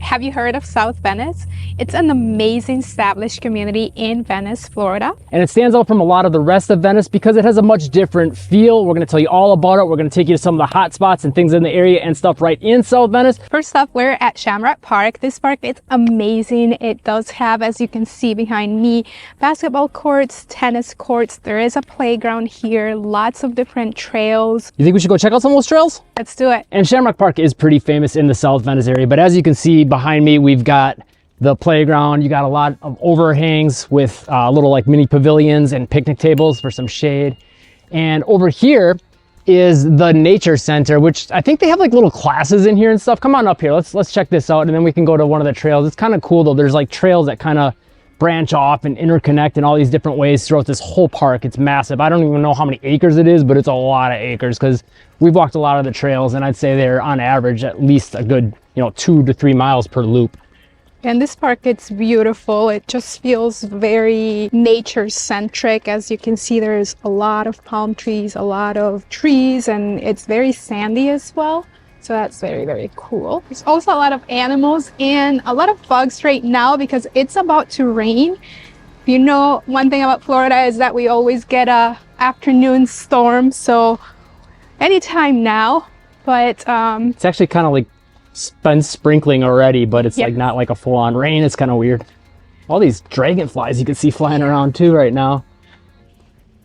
Have you heard of South Venice? It's an amazing established community in Venice, Florida. And it stands out from a lot of the rest of Venice because it has a much different feel. We're going to tell you all about it. We're going to take you to some of the hot spots and things in the area and stuff right in South Venice. First up, we're at Shamrock Park. This park is amazing. It does have, as you can see behind me, basketball courts, tennis courts. There is a playground here, lots of different trails. You think we should go check out some of those trails? Let's do it. And Shamrock Park is pretty famous in the South Venice area, but as you can see behind me, we've got the playground. You got a lot of overhangs with little like mini pavilions and picnic tables for some shade. And over here is the nature center, which I think they have like little classes in here and stuff. Come on up here. Let's check this out, and then we can go to one of the trails. It's kind of cool though. There's like trails that kind of branch off and interconnect in all these different ways throughout this whole park. It's massive. I don't even know how many acres it is, but it's a lot of acres because we've walked a lot of the trails, and I'd say they're on average at least a good 2 to 3 miles per loop. And this park, it's beautiful. It just feels very nature-centric. As you can see, there's a lot of palm trees, a lot of trees, and it's very sandy as well. So that's very, very cool. There's also a lot of animals and a lot of bugs right now because it's about to rain. You know, one thing about Florida is that we always get a afternoon storm. So anytime now, but it's actually kind of like been sprinkling already, but it's like not like a full-on rain. It's kind of weird. All these dragonflies you can see flying around too right now.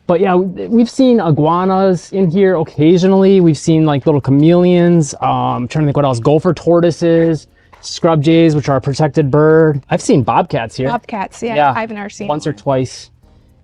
But yeah, we've seen iguanas in here occasionally. We've seen like little chameleons. I'm trying to think what else. Gopher tortoises, scrub jays, which are a protected bird. I've seen bobcats here. Bobcats, yeah. I've never seen once or twice.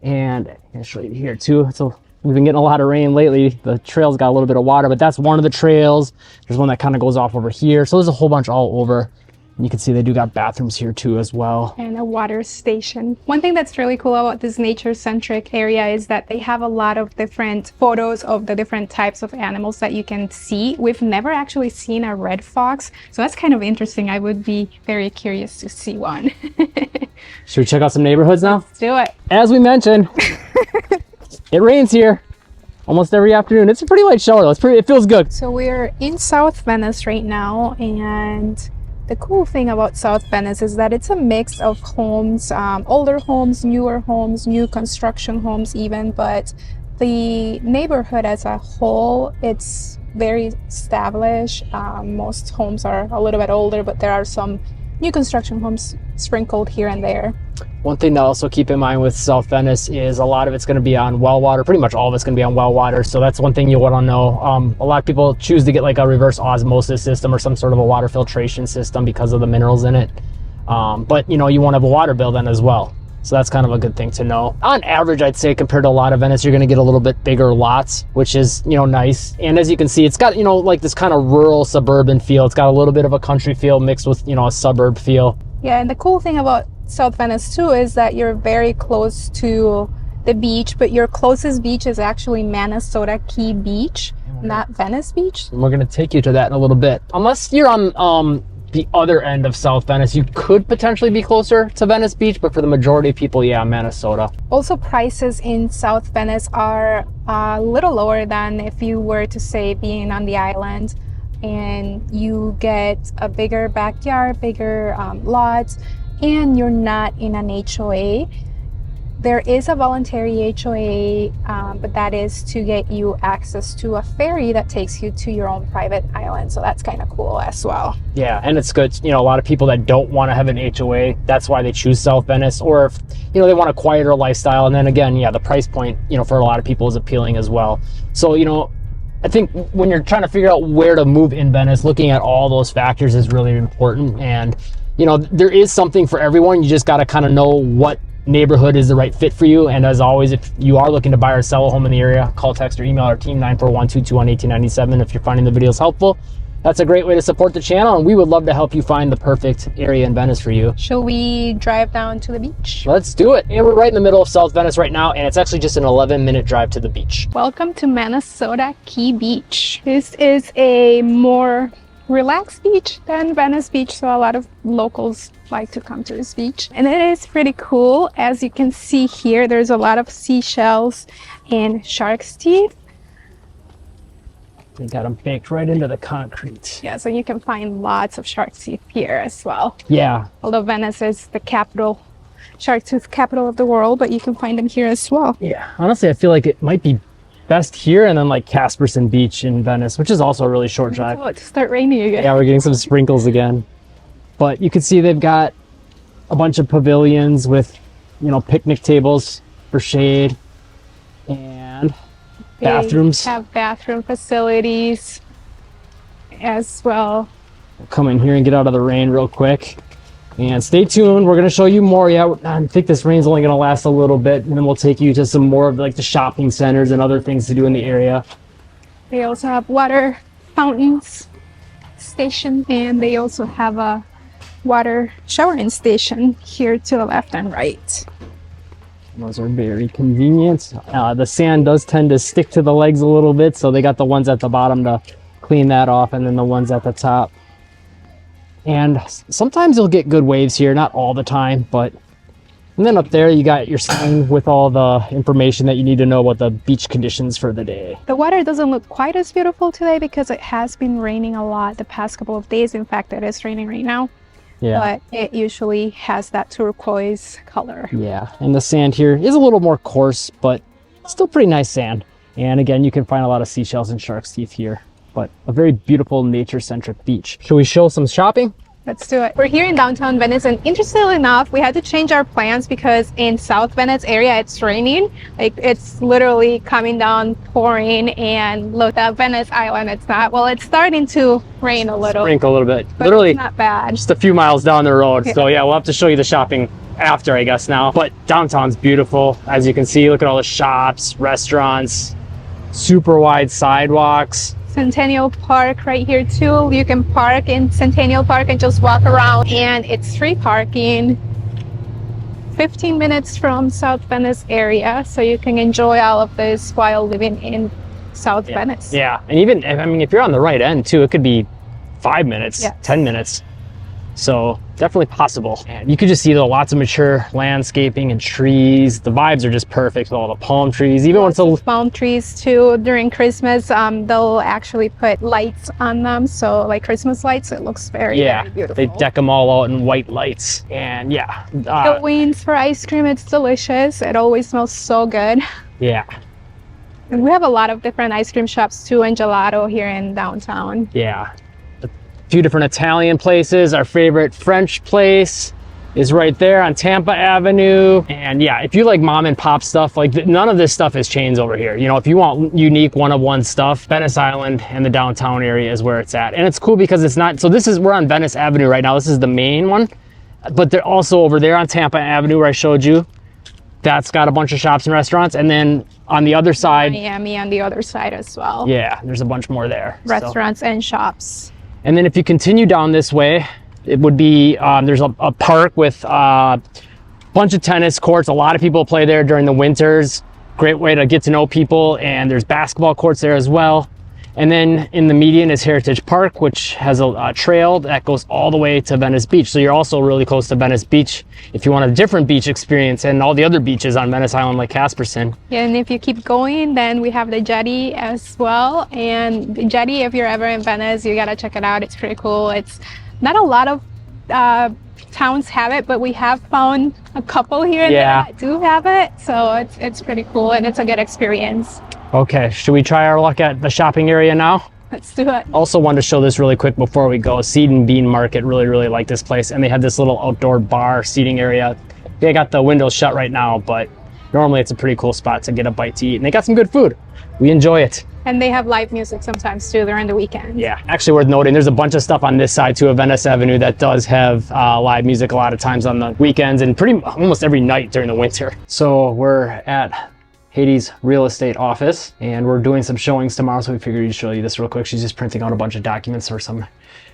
And I'll show you here too. So we've been getting a lot of rain lately. The trail's got a little bit of water, but that's one of the trails. There's one that kind of goes off over here. So there's a whole bunch all over. And you can see they do got bathrooms here too as well. And a water station. One thing that's really cool about this nature-centric area is that they have a lot of different photos of the different types of animals that you can see. We've never actually seen a red fox, so that's kind of interesting. I would be very curious to see one. Should we check out some neighborhoods now? Let's do it. As we mentioned, it rains here almost every afternoon. It's a pretty light shower though. It feels good. So we're in South Venice right now, and the cool thing about South Venice is that it's a mix of homes, older homes, newer homes, new construction homes even, but the neighborhood as a whole, it's very established. Most homes are a little bit older, but there are some new construction homes sprinkled here and there. One thing to also keep in mind with South Venice is a lot of it's going to be on well water. Pretty much all of it's going to be on well water. So that's one thing you want to know. A lot of people choose to get like a reverse osmosis system or some sort of a water filtration system because of the minerals in it. But you won't have a water bill then as well. So that's kind of a good thing to know. On average, I'd say compared to a lot of Venice, you're going to get a little bit bigger lots, which is, nice. And as you can see, it's got, like this kind of rural suburban feel. It's got a little bit of a country feel mixed with, a suburb feel. Yeah, and the cool thing about South Venice too is that you're very close to the beach, but your closest beach is actually Manasota Key Beach, not Venice Beach. And we're going to take you to that in a little bit. Unless you're on the other end of South Venice, you could potentially be closer to Venice Beach, but for the majority of people, yeah, Manasota. Also, prices in South Venice are a little lower than if you were to say being on the island, and you get a bigger backyard, bigger lots, and you're not in an HOA. There is a voluntary HOA, but that is to get you access to a ferry that takes you to your own private island. So that's kind of cool as well. Yeah, and it's good. A lot of people that don't want to have an HOA, that's why they choose South Venice. Or if, they want a quieter lifestyle. And then again, yeah, the price point, for a lot of people is appealing as well. So, I think when you're trying to figure out where to move in Venice, looking at all those factors is really important. And, there is something for everyone. You just got to kind of know what neighborhood is the right fit for you. And as always, if you are looking to buy or sell a home in the area, call, text, or email our team 941-221-1897 if you're finding the videos helpful. That's a great way to support the channel, and we would love to help you find the perfect area in Venice for you. Shall we drive down to the beach? Let's do it. And we're right in the middle of South Venice right now, and it's actually just an 11-minute drive to the beach. Welcome to Manasota Key Beach. This is a more relaxed beach than Venice Beach, so a lot of locals like to come to this beach, and it is pretty cool. As you can see here, there's a lot of seashells and shark's teeth. They got them baked right into the concrete. Yeah, so you can find lots of shark teeth here as well. Yeah. Although Venice is the capital, shark tooth capital of the world, but you can find them here as well. Yeah, honestly, I feel like it might be best here and then like Casperson Beach in Venice, which is also a really short drive. Oh, it's start raining again. Yeah, we're getting some sprinkles again. But you can see they've got a bunch of pavilions with, you know, picnic tables for shade and bathrooms. They have bathroom facilities as well. We'll come in here and get out of the rain real quick. And stay tuned, we're gonna show you more. Yeah, I think this rain's only gonna last a little bit, and then we'll take you to some more of like the shopping centers and other things to do in the area. They also have water fountains station, and they also have a water showering station here to the left and right. Those are very convenient. The sand does tend to stick to the legs a little bit, so they got the ones at the bottom to clean that off, and then the ones at the top. And sometimes you'll get good waves here, not all the time, but and then up there you got your sign with all the information that you need to know about the beach conditions for the day. The water doesn't look quite as beautiful today because it has been raining a lot the past couple of days. In fact, it is raining right now. Yeah. But it usually has that turquoise color. Yeah, and the sand here is a little more coarse, but still pretty nice sand. And again, you can find a lot of seashells and shark's teeth here. But a very beautiful nature-centric beach. Should we show some shopping? Let's do it. We're here in downtown Venice, and interestingly enough, we had to change our plans because in South Venice area, it's raining. Like, it's literally coming down, pouring, and look at Venice Island, it's not. Well, it's starting to rain a little. Sprinkle a little bit. But literally, it's not bad. Just a few miles down the road. Yeah. So yeah, we'll have to show you the shopping after, I guess, now. But downtown's beautiful. As you can see, look at all the shops, restaurants, super wide sidewalks. Centennial Park right here too. You can park in Centennial Park and just walk around, and it's free parking. 15 minutes from South Venice area, so you can enjoy all of this while living in South Venice. Yeah, and even, I mean, if you're on the right end too, it could be 5 minutes, yes. 10 minutes. So definitely possible. And you could just see lots of mature landscaping and trees. The vibes are just perfect with all the palm trees. Even when it's a palm trees too. During Christmas, they'll actually put lights on them. So like Christmas lights, it looks very beautiful. They deck them all out in white lights. And yeah. Wings for ice cream, it's delicious. It always smells so good. Yeah. And we have a lot of different ice cream shops too, and gelato here in downtown. Yeah. Few different Italian places. Our favorite French place is right there on Tampa Avenue. And yeah, if you like mom and pop stuff, like none of this stuff is chains over here. You know, if you want unique one-of-one stuff, Venice Island and the downtown area is where it's at. And it's cool because it's not, so we're on Venice Avenue right now. This is the main one, but they're also over there on Tampa Avenue where I showed you. That's got a bunch of shops and restaurants. And then on the other side, Miami on the other side as well. Yeah, there's a bunch more there. Restaurants and shops. And then if you continue down this way, it would be, there's a park with a bunch of tennis courts. A lot of people play there during the winters. Great way to get to know people. And there's basketball courts there as well. And then in the median is Heritage Park, which has a trail that goes all the way to Venice Beach. So you're also really close to Venice Beach if you want a different beach experience, and all the other beaches on Venice Island like Casperson. Yeah, and if you keep going, then we have the jetty as well. And the jetty, if you're ever in Venice, you gotta check it out. It's pretty cool. It's not a lot of towns have it, but we have found a couple here that do have it. So it's pretty cool, and it's a good experience. Okay, should we try our luck at the shopping area now? Let's do it. Also wanted to show this really quick before we go. Seed and Bean Market, really like this place. And they have this little outdoor bar seating area. They got the windows shut right now, but normally it's a pretty cool spot to get a bite to eat. And they got some good food. We enjoy it. And they have live music sometimes too during the weekend. Yeah, actually worth noting, there's a bunch of stuff on this side too of Venice Avenue that does have live music a lot of times on the weekends and almost every night during the winter. So we're at Hades real estate office and we're doing some showings tomorrow, so we figured we'd show you this real quick. She's just printing out a bunch of documents for some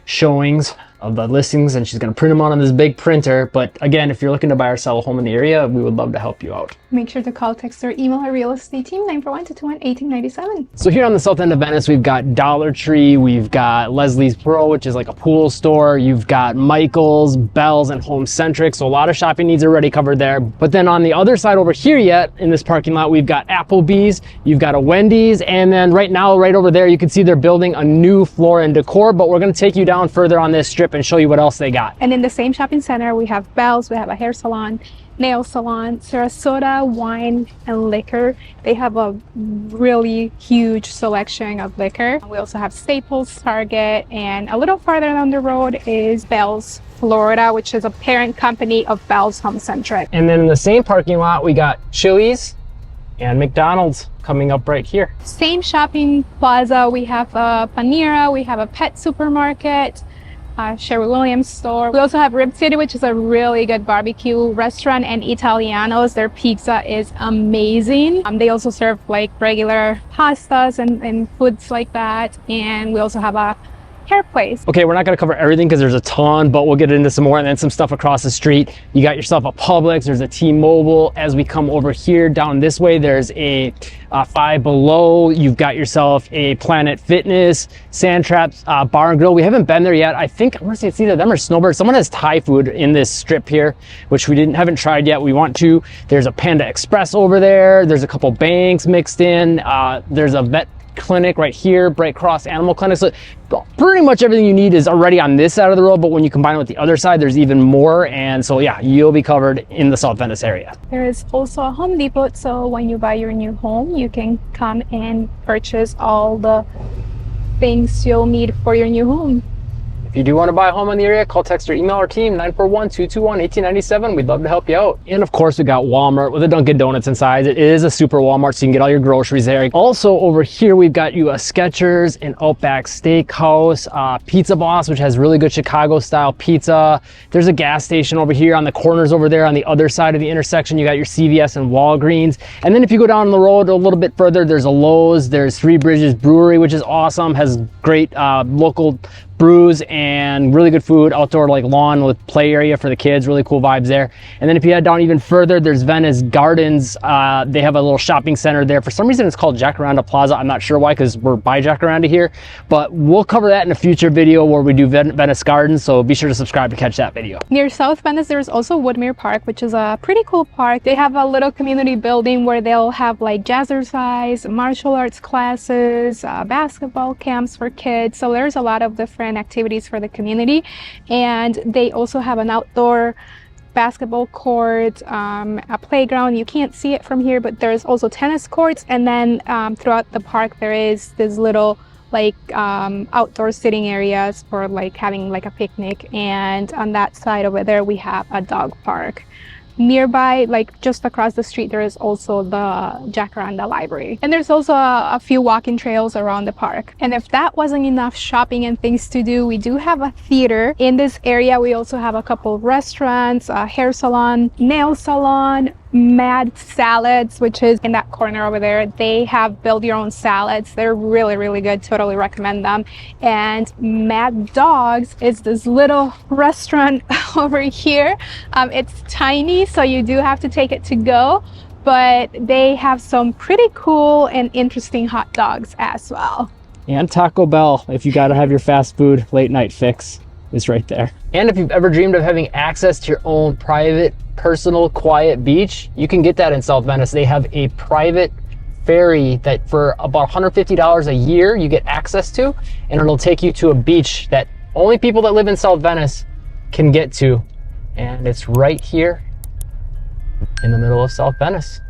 showings. of the listings, and she's going to print them out on this big printer. But again, if you're looking to buy or sell a home in the area, we would love to help you out. Make sure to call, text, or email our real estate team 941-221-1897. So here on the south end of Venice, we've got Dollar Tree, we've got Leslie's Pro, which is like a pool store. You've got Michael's, Bell's, and Home Centric. So a lot of shopping needs are already covered there. But then on the other side over here yet, in this parking lot, we've got Applebee's, you've got a Wendy's, and then right now, right over there, you can see they're building a new floor and decor, but we're gonna take you down further on this strip and show you what else they got. And in the same shopping center, we have Bell's, we have a hair salon, nail salon, Sarasota wine and liquor. They have a really huge selection of liquor. We also have Staples, Target, and a little farther down the road is Venice Florida, which is a parent company of Bell's Home Centric. And then in the same parking lot, we got Chili's and McDonald's coming up right here. Same shopping plaza, we have a Panera, we have a pet supermarket, Sherwin Williams store. We also have Rib City, which is a really good barbecue restaurant, and Italianos. Their pizza is amazing. They also serve like regular pastas and foods like that. And we also have a hair place. Okay, we're not gonna cover everything because there's a ton, but we'll get into some more, and then some stuff across the street. You got yourself a Publix, there's a T-Mobile. As we come over here down this way, there's a Five Below. You've got yourself a Planet Fitness, Sand Traps Bar and Grill. We haven't been there yet. I think, I wanna say it's either them or Snowbird. Someone has Thai food in this strip here, which we haven't tried yet. We want to. There's a Panda Express over there. There's a couple banks mixed in. There's a vet clinic right here, Bright Cross Animal Clinic. So pretty much everything you need is already on this side of the road, but when you combine it with the other side, there's even more. And so yeah, you'll be covered in the South Venice area. There is also a Home Depot, so when you buy your new home, you can come and purchase all the things you'll need for your new home. If you do want to buy a home in the area, call, text, or email our team, 941-221-1897. We'd love to help you out. And of course, we got Walmart with a Dunkin' Donuts inside. It is a super Walmart, so you can get all your groceries there. Also over here, we've got you a Skechers, an Outback Steakhouse, Pizza Boss, which has really good Chicago style pizza. There's a gas station over here on the corners over there on the other side of the intersection. You got your CVS and Walgreens. And then if you go down the road a little bit further, there's a Lowe's, there's Three Bridges Brewery, which is awesome, has great local brews and really good food, outdoor like lawn with play area for the kids, really cool vibes there. And then if you head down even further, there's Venice Gardens. They have a little shopping center there. For some reason it's called Jacaranda Plaza. I'm not sure why, because we're by Jacaranda here, but we'll cover that in a future video where we do Venice Gardens, so be sure to subscribe to catch that video. Near South Venice, there's also Woodmere Park, which is a pretty cool park. They have a little community building where they'll have like jazzercise, martial arts classes, basketball camps for kids. So there's a lot of different activities for the community, and they also have an outdoor basketball court, a playground. You can't see it from here, but there's also tennis courts, and then throughout the park there is this little like outdoor sitting areas for like having like a picnic. And on that side over there we have a dog park. Nearby, like just across the street, there is also the Jacaranda Library. And there's also a few walking trails around the park. And if that wasn't enough shopping and things to do, we do have a theater. In this area, we also have a couple of restaurants, a hair salon, nail salon, Mad Salads, which is in that corner over there. They have build your own salads. They're really, really good. Totally recommend them. And Mad Dogs is this little restaurant over here. It's tiny, so you do have to take it to go, but they have some pretty cool and interesting hot dogs as well. And Taco Bell, if you gotta have your fast food late night fix, is right there. And if you've ever dreamed of having access to your own private, personal, quiet beach, you can get that in South Venice. They have a private ferry that for about $150 a year you get access to, and it'll take you to a beach that only people that live in South Venice can get to. And it's right here in the middle of South Venice.